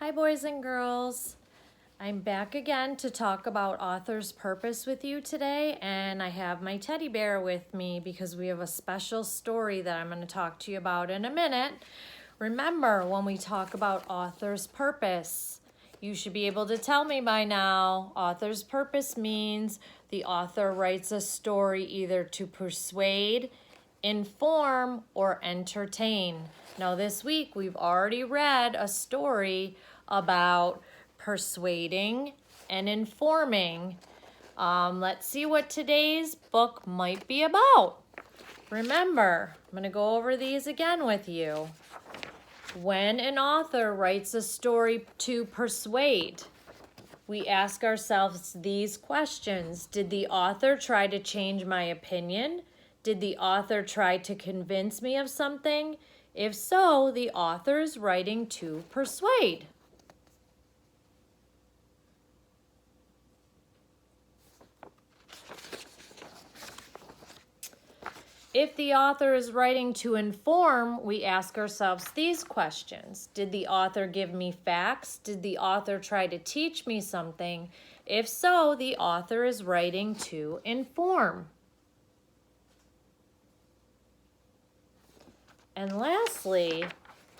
Hi, boys and girls. I'm back again to talk about author's purpose with you today, and I have my teddy bear with me because we have a special story that I'm going to talk to you about in a minute. Remember, when we talk about author's purpose, you should be able to tell me by now. Author's purpose means the author writes a story either to persuade, inform, or entertain. Now this week we've already read a story about persuading and informing. Let's see what today's book might be about. Remember, I'm going to go over these again with you. When an author writes a story to persuade, we ask ourselves these questions. Did the author try to change my opinion? Did the author try to convince me of something? If so, the author is writing to persuade. If the author is writing to inform, we ask ourselves these questions. Did the author give me facts? Did the author try to teach me something? If so, the author is writing to inform. And lastly,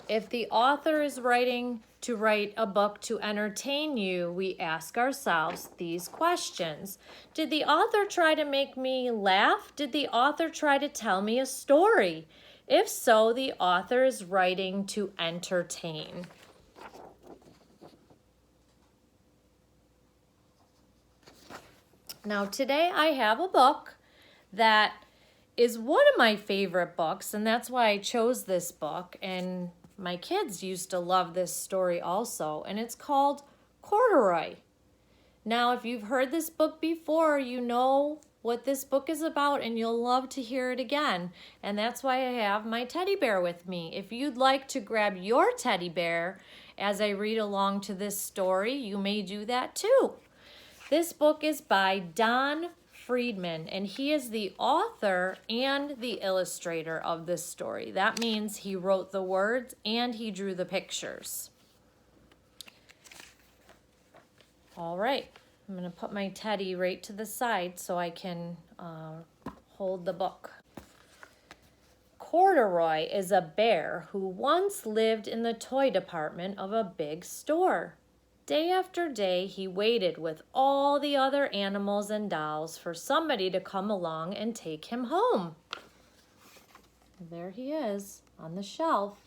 if the author is writing to write a book to entertain you, we ask ourselves these questions. Did the author try to make me laugh? Did the author try to tell me a story? If so, the author is writing to entertain. Now today I have a book that is one of my favorite books, and that's why I chose this book, and my kids used to love this story also, and it's called Corduroy. Now, if you've heard this book before, you know what this book is about, and you'll love to hear it again, and that's why I have my teddy bear with me. If you'd like to grab your teddy bear as I read along to this story, you may do that too. This book is by Don Freeman, and he is the author and the illustrator of this story. That means he wrote the words and he drew the pictures. All right, I'm going to put my teddy right to the side so I can hold the book. Corduroy is a bear who once lived in the toy department of a big store. Day after day, he waited with all the other animals and dolls for somebody to come along and take him home. There he is on the shelf.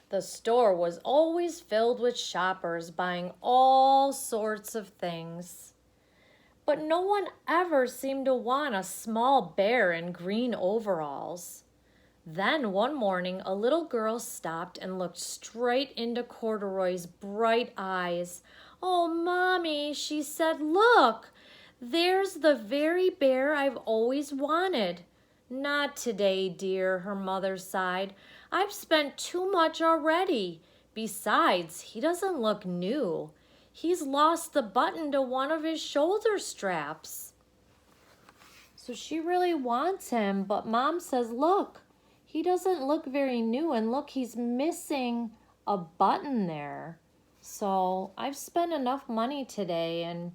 The store was always filled with shoppers buying all sorts of things. But no one ever seemed to want a small bear in green overalls. Then one morning, a little girl stopped and looked straight into Corduroy's bright eyes. "Oh, Mommy," she said, "look, there's the very bear I've always wanted." "Not today, dear," her mother sighed. "I've spent too much already. Besides, he doesn't look new. He's lost the button to one of his shoulder straps." So she really wants him, but Mom says, look, he doesn't look very new, and look, he's missing a button there. So I've spent enough money today, and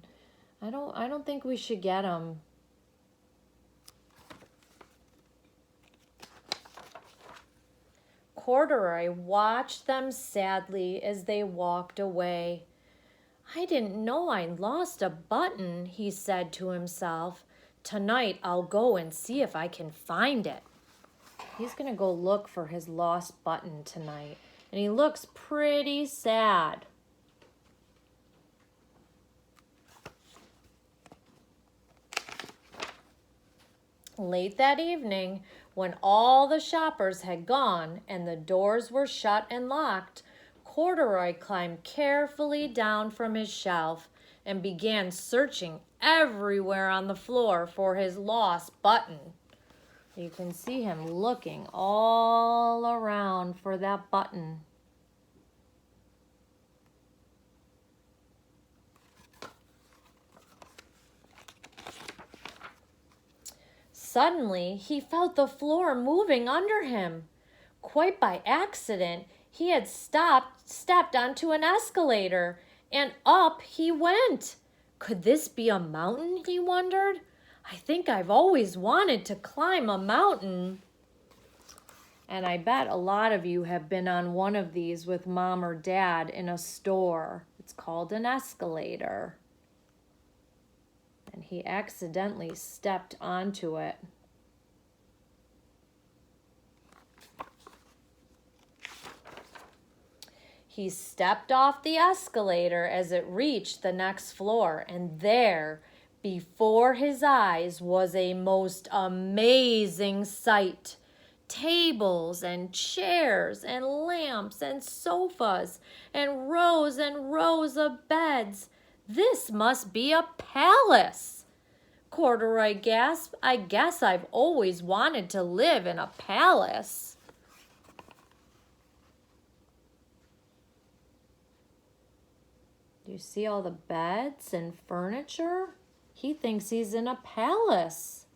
I don't think we should get him. Corduroy watched them sadly as they walked away. "I didn't know I lost a button," he said to himself. "Tonight I'll go and see if I can find it." He's going to go look for his lost button tonight, and he looks pretty sad. Late that evening, when all the shoppers had gone and the doors were shut and locked, Corduroy climbed carefully down from his shelf and began searching everywhere on the floor for his lost button. You can see him looking all around for that button. Suddenly, he felt the floor moving under him. Quite by accident, he had stepped onto an escalator, and up he went. Could this be a mountain, he wondered? I think I've always wanted to climb a mountain. And I bet a lot of you have been on one of these with mom or dad in a store. It's called an escalator. And he accidentally stepped onto it. He stepped off the escalator as it reached the next floor, and there, before his eyes, was a most amazing sight. Tables and chairs and lamps and sofas and rows of beds. This must be a palace. Corduroy gasped. I guess I've always wanted to live in a palace. Do you see all the beds and furniture? He thinks he's in a palace.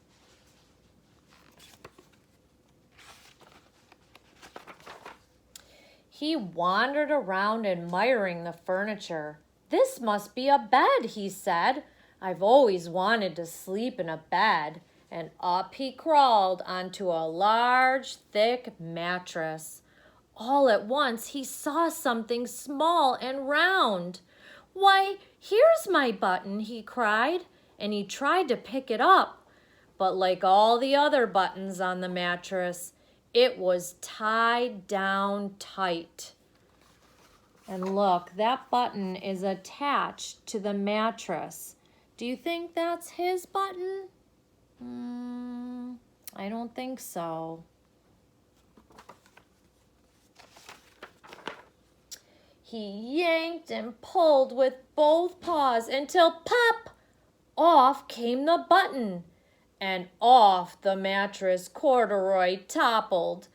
He wandered around admiring the furniture. This must be a bed, he said. I've always wanted to sleep in a bed. And up he crawled onto a large, thick mattress. All at once he saw something small and round. Why, here's my button, he cried, and he tried to pick it up. But like all the other buttons on the mattress, it was tied down tight. And look, that button is attached to the mattress. Do you think that's his button? I don't think so. He yanked and pulled with both paws until pop! Off came the button. And off the mattress Corduroy toppled.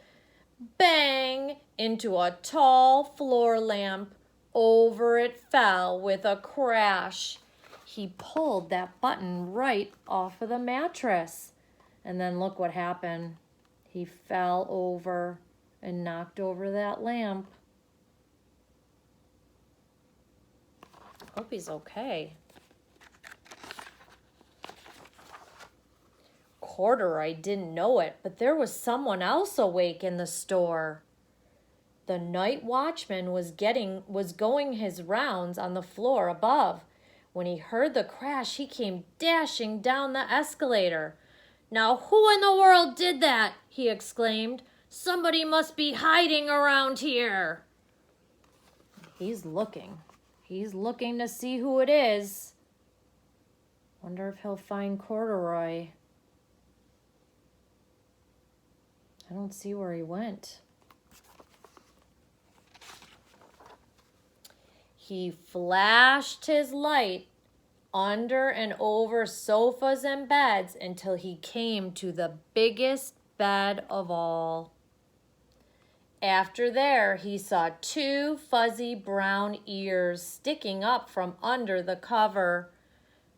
Bang! Into a tall floor lamp. Over it fell with a crash. He pulled that button right off of the mattress. And then look what happened. He fell over and knocked over that lamp. Hope he's okay. Corduroy didn't know it, but there was someone else awake in the store. The night watchman was going his rounds on the floor above. When he heard the crash, he came dashing down the escalator. Now, who in the world did that? He exclaimed. Somebody must be hiding around here. He's looking. He's looking to see who it is. Wonder if he'll find Corduroy. I don't see where he went. He flashed his light under and over sofas and beds until he came to the biggest bed of all. After there, he saw two fuzzy brown ears sticking up from under the cover.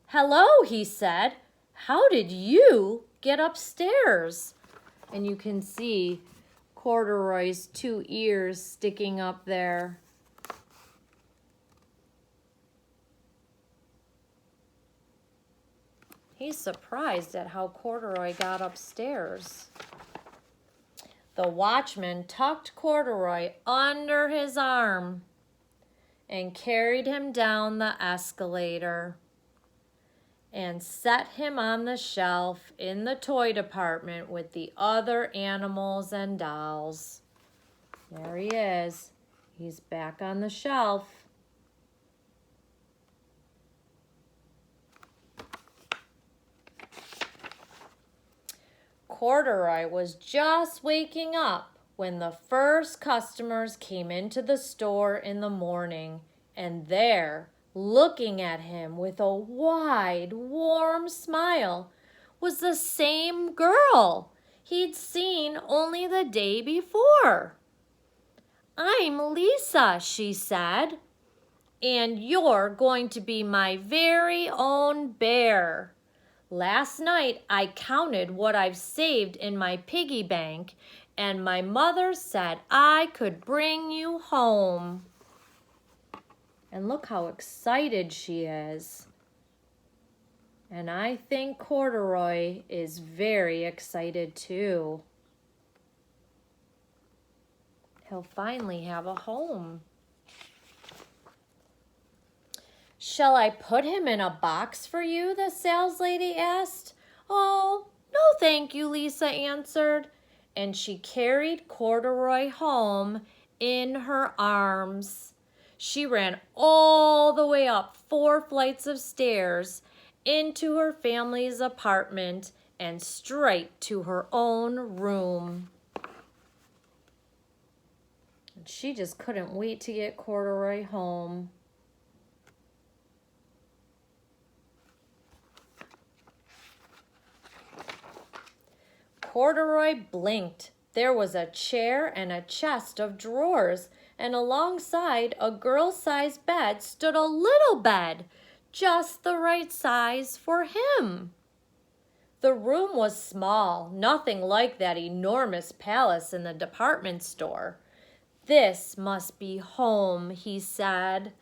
Hello, he said. How did you get upstairs? And you can see Corduroy's two ears sticking up there. He's surprised at how Corduroy got upstairs. The watchman tucked Corduroy under his arm and carried him down the escalator and set him on the shelf in the toy department with the other animals and dolls. There he is. He's back on the shelf. Corduroy was just waking up when the first customers came into the store in the morning, and there, looking at him with a wide, warm smile, was the same girl he'd seen only the day before. I'm Lisa, she said, and you're going to be my very own bear. Last night I counted what I've saved in my piggy bank, and my mother said I could bring you home. And look how excited she is. And I think Corduroy is very excited too. He'll finally have a home. Shall I put him in a box for you? The sales lady asked. Oh, no thank you, Lisa answered. And she carried Corduroy home in her arms. She ran all the way up 4 flights of stairs into her family's apartment and straight to her own room. And she just couldn't wait to get Corduroy home. Corduroy blinked. There was a chair and a chest of drawers, and alongside a girl-sized bed stood a little bed, just the right size for him. The room was small, nothing like that enormous palace in the department store. This must be home, he said.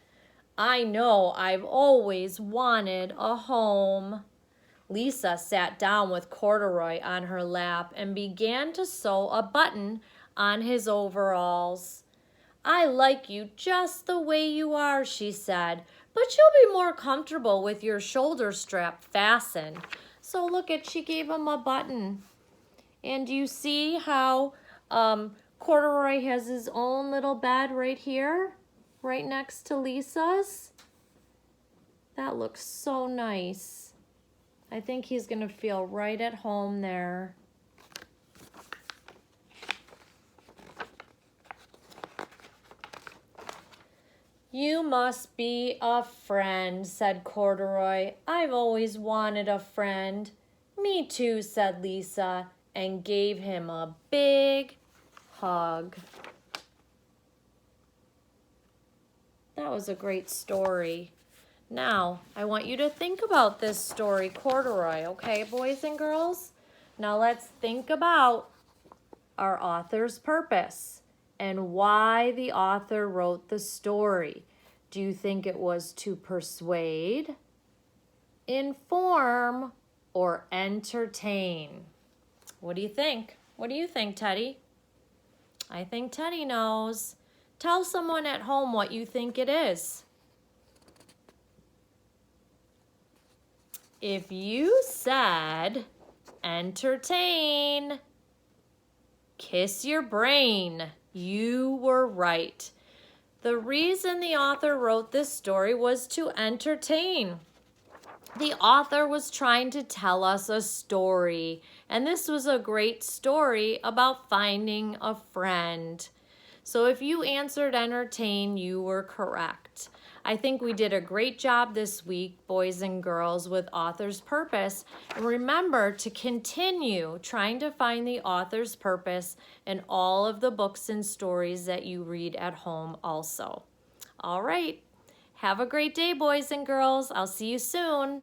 I know I've always wanted a home. Lisa sat down with Corduroy on her lap and began to sew a button on his overalls. I like you just the way you are, she said, but you'll be more comfortable with your shoulder strap fastened. So look at, she gave him a button. And you see how Corduroy has his own little bed right here, right next to Lisa's? That looks so nice. I think he's going to feel right at home there. You must be a friend, said Corduroy. I've always wanted a friend. Me too, said Lisa, and gave him a big hug. That was a great story. Now, I want you to think about this story, Corduroy, okay, boys and girls? Now let's think about our author's purpose and why the author wrote the story. Do you think it was to persuade, inform, or entertain? What do you think? What do you think, Teddy? I think Teddy knows. Tell someone at home what you think it is. If you said entertain, kiss your brain. You were right. The reason the author wrote this story was to entertain. The author was trying to tell us a story, and this was a great story about finding a friend. So if you answered entertain, you were correct. I think we did a great job this week, boys and girls, with author's purpose. And remember to continue trying to find the author's purpose in all of the books and stories that you read at home also. All right. Have a great day, boys and girls. I'll see you soon.